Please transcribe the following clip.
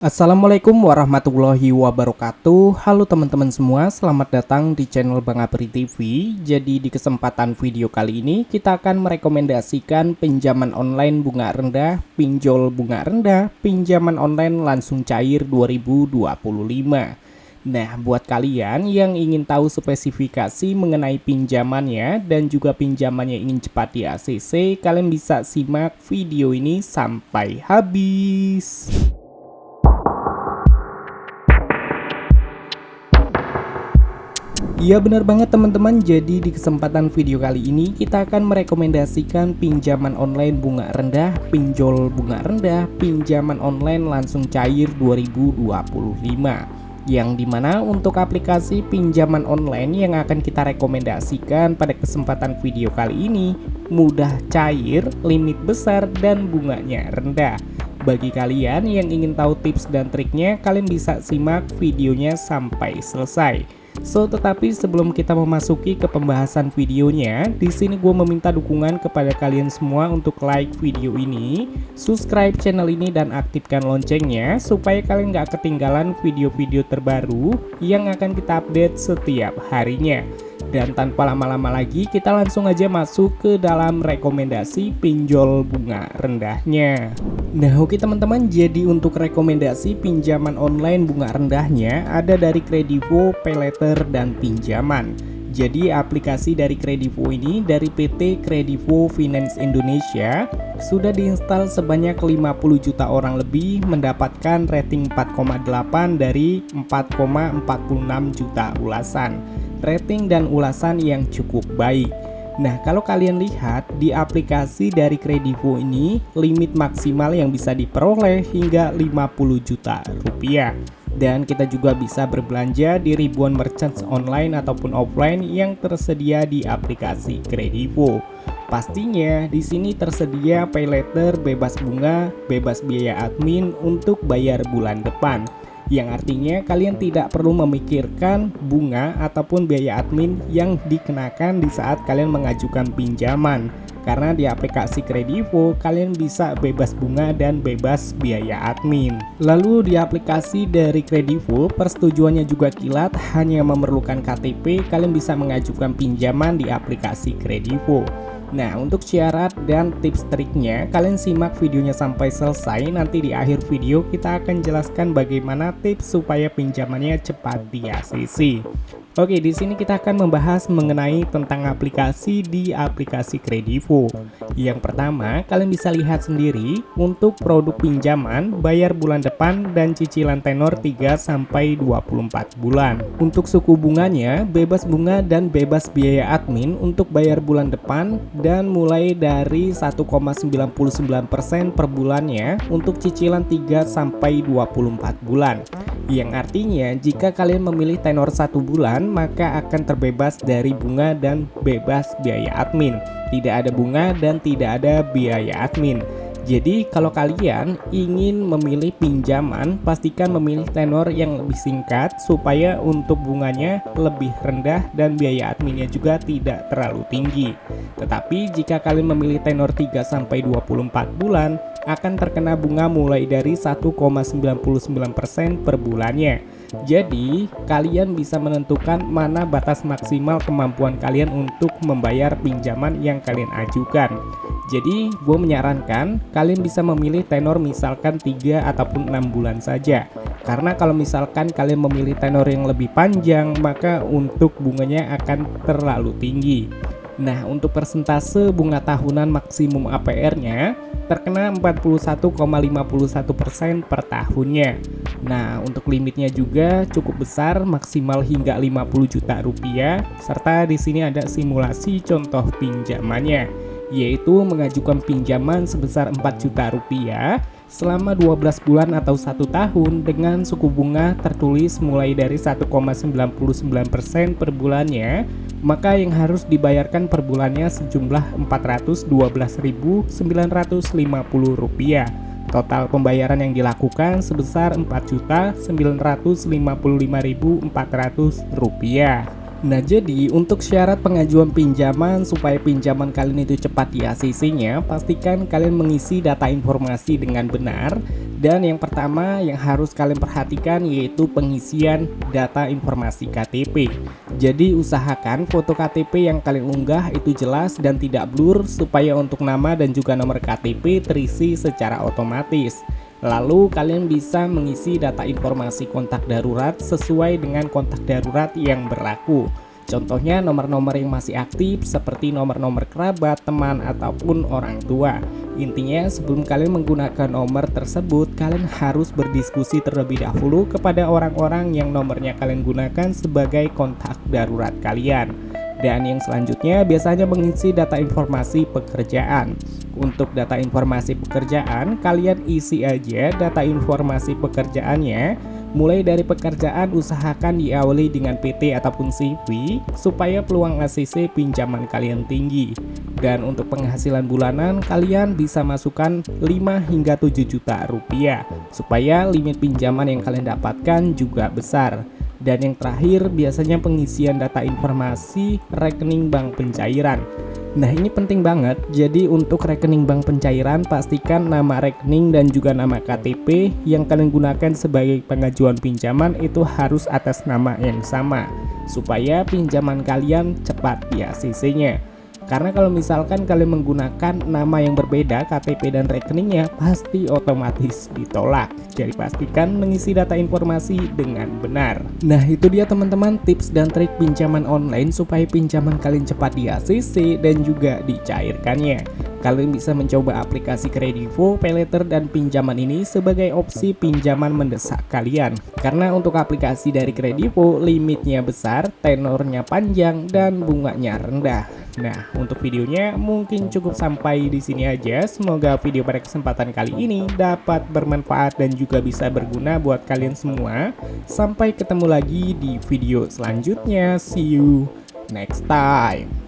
Assalamualaikum warahmatullahi wabarakatuh. Halo teman-teman semua, selamat datang di channel Bang Apri TV. Jadi di kesempatan video kali ini kita akan merekomendasikan pinjaman online bunga rendah, pinjol bunga rendah, pinjaman online langsung cair 2025. Nah, buat kalian yang ingin tahu spesifikasi mengenai pinjamannya dan juga pinjamannya ingin cepat di ACC, kalian bisa simak video ini sampai habis. Iya benar banget teman-teman, jadi di kesempatan video kali ini kita akan merekomendasikan pinjaman online bunga rendah, pinjol bunga rendah, pinjaman online langsung cair 2025. Yang dimana untuk aplikasi pinjaman online yang akan kita rekomendasikan pada kesempatan video kali ini mudah cair, limit besar, dan bunganya rendah. Bagi kalian yang ingin tahu tips dan triknya, kalian bisa simak videonya sampai selesai. Tetapi sebelum kita memasuki ke pembahasan videonya, di sini gue meminta dukungan kepada kalian semua untuk like video ini, subscribe channel ini dan aktifkan loncengnya supaya kalian gak ketinggalan video-video terbaru yang akan kita update setiap harinya. Dan tanpa lama-lama lagi, kita langsung aja masuk ke dalam rekomendasi pinjol bunga rendahnya. Nah oke teman-teman, jadi untuk rekomendasi pinjaman online bunga rendahnya ada dari Kredivo, Paylater, dan Pinjaman. Jadi aplikasi dari Kredivo ini dari PT Kredivo Finance Indonesia sudah diinstal sebanyak 50 juta orang lebih, mendapatkan rating 4,8 dari 4,46 juta ulasan. Rating dan ulasan yang cukup baik. Nah, kalau kalian lihat di aplikasi dari Kredivo ini, limit maksimal yang bisa diperoleh hingga 50 juta rupiah. Dan kita juga bisa berbelanja di ribuan merchants online ataupun offline yang tersedia di aplikasi Kredivo. Pastinya di sini tersedia Paylater bebas bunga, bebas biaya admin untuk bayar bulan depan. Yang artinya kalian tidak perlu memikirkan bunga ataupun biaya admin yang dikenakan di saat kalian mengajukan pinjaman. Karena di aplikasi Kredivo kalian bisa bebas bunga dan bebas biaya admin. Lalu di aplikasi dari Kredivo persetujuannya juga kilat, hanya memerlukan KTP, kalian bisa mengajukan pinjaman di aplikasi Kredivo. Nah, untuk syarat dan tips triknya, kalian simak videonya sampai selesai. Nanti di akhir video kita akan jelaskan bagaimana tips supaya pinjamannya cepat di ACC. Oke, di sini kita akan membahas mengenai tentang aplikasi di aplikasi Kredivo. Yang pertama, kalian bisa lihat sendiri untuk produk pinjaman, bayar bulan depan dan cicilan tenor 3 sampai 24 bulan. Untuk suku bunganya, bebas bunga dan bebas biaya admin untuk bayar bulan depan dan mulai dari 1,99% per bulannya untuk cicilan 3 sampai 24 bulan. Yang artinya jika kalian memilih tenor 1 bulan maka akan terbebas dari bunga dan bebas biaya admin. Tidak ada bunga dan tidak ada biaya admin. Jadi kalau kalian ingin memilih pinjaman, pastikan memilih tenor yang lebih singkat supaya untuk bunganya lebih rendah dan biaya adminnya juga tidak terlalu tinggi. Tetapi jika kalian memilih tenor 3 sampai 24 bulan, akan terkena bunga mulai dari 1,99% per bulannya. Jadi, kalian bisa menentukan mana batas maksimal kemampuan kalian untuk membayar pinjaman yang kalian ajukan. Jadi, gue menyarankan kalian bisa memilih tenor misalkan 3 ataupun 6 bulan saja. Karena kalau misalkan kalian memilih tenor yang lebih panjang, maka untuk bunganya akan terlalu tinggi. Nah, untuk persentase bunga tahunan maksimum APR-nya terkena 41,51% per tahunnya. Nah, untuk limitnya juga cukup besar, maksimal hingga 50 juta rupiah, serta di sini ada simulasi contoh pinjamannya, yaitu mengajukan pinjaman sebesar 4 juta rupiah selama 12 bulan atau 1 tahun dengan suku bunga tertulis mulai dari 1,99% per bulannya, maka yang harus dibayarkan per bulannya sejumlah Rp412.950. Total pembayaran yang dilakukan sebesar Rp4.955.400. Nah, jadi untuk syarat pengajuan pinjaman supaya pinjaman kalian itu cepat di ACC-nya, pastikan kalian mengisi data informasi dengan benar. Dan yang pertama yang harus kalian perhatikan yaitu pengisian data informasi KTP. Jadi usahakan foto KTP yang kalian unggah itu jelas dan tidak blur supaya untuk nama dan juga nomor KTP terisi secara otomatis. Lalu kalian bisa mengisi data informasi kontak darurat sesuai dengan kontak darurat yang berlaku. Contohnya nomor-nomor yang masih aktif seperti nomor-nomor kerabat, teman, ataupun orang tua. Intinya sebelum kalian menggunakan nomor tersebut, kalian harus berdiskusi terlebih dahulu kepada orang-orang yang nomornya kalian gunakan sebagai kontak darurat kalian. Dan yang selanjutnya biasanya mengisi data informasi pekerjaan. Untuk data informasi pekerjaan, kalian isi aja data informasi pekerjaannya. Mulai dari pekerjaan usahakan diawali dengan PT ataupun CV supaya peluang ACC pinjaman kalian tinggi. Dan untuk penghasilan bulanan kalian bisa masukkan 5 hingga 7 juta rupiah supaya limit pinjaman yang kalian dapatkan juga besar. Dan yang terakhir biasanya pengisian data informasi rekening bank pencairan. Nah, ini penting banget. Jadi untuk rekening bank pencairan pastikan nama rekening dan juga nama KTP yang kalian gunakan sebagai pengajuan pinjaman itu harus atas nama yang sama supaya pinjaman kalian cepat di ACC-nya. Karena kalau misalkan kalian menggunakan nama yang berbeda KTP dan rekeningnya pasti otomatis ditolak. Jadi pastikan mengisi data informasi dengan benar. Nah, itu dia teman-teman tips dan trik pinjaman online supaya pinjaman kalian cepat di ACC dan juga dicairkannya. Kalian bisa mencoba aplikasi Kredivo, Paylater, dan pinjaman ini sebagai opsi pinjaman mendesak kalian. Karena untuk aplikasi dari Kredivo limitnya besar, tenornya panjang, dan bunganya rendah. Nah, untuk videonya mungkin cukup sampai di sini aja. Semoga video pada kesempatan kali ini dapat bermanfaat dan juga bisa berguna buat kalian semua. Sampai ketemu lagi di video selanjutnya. See you next time.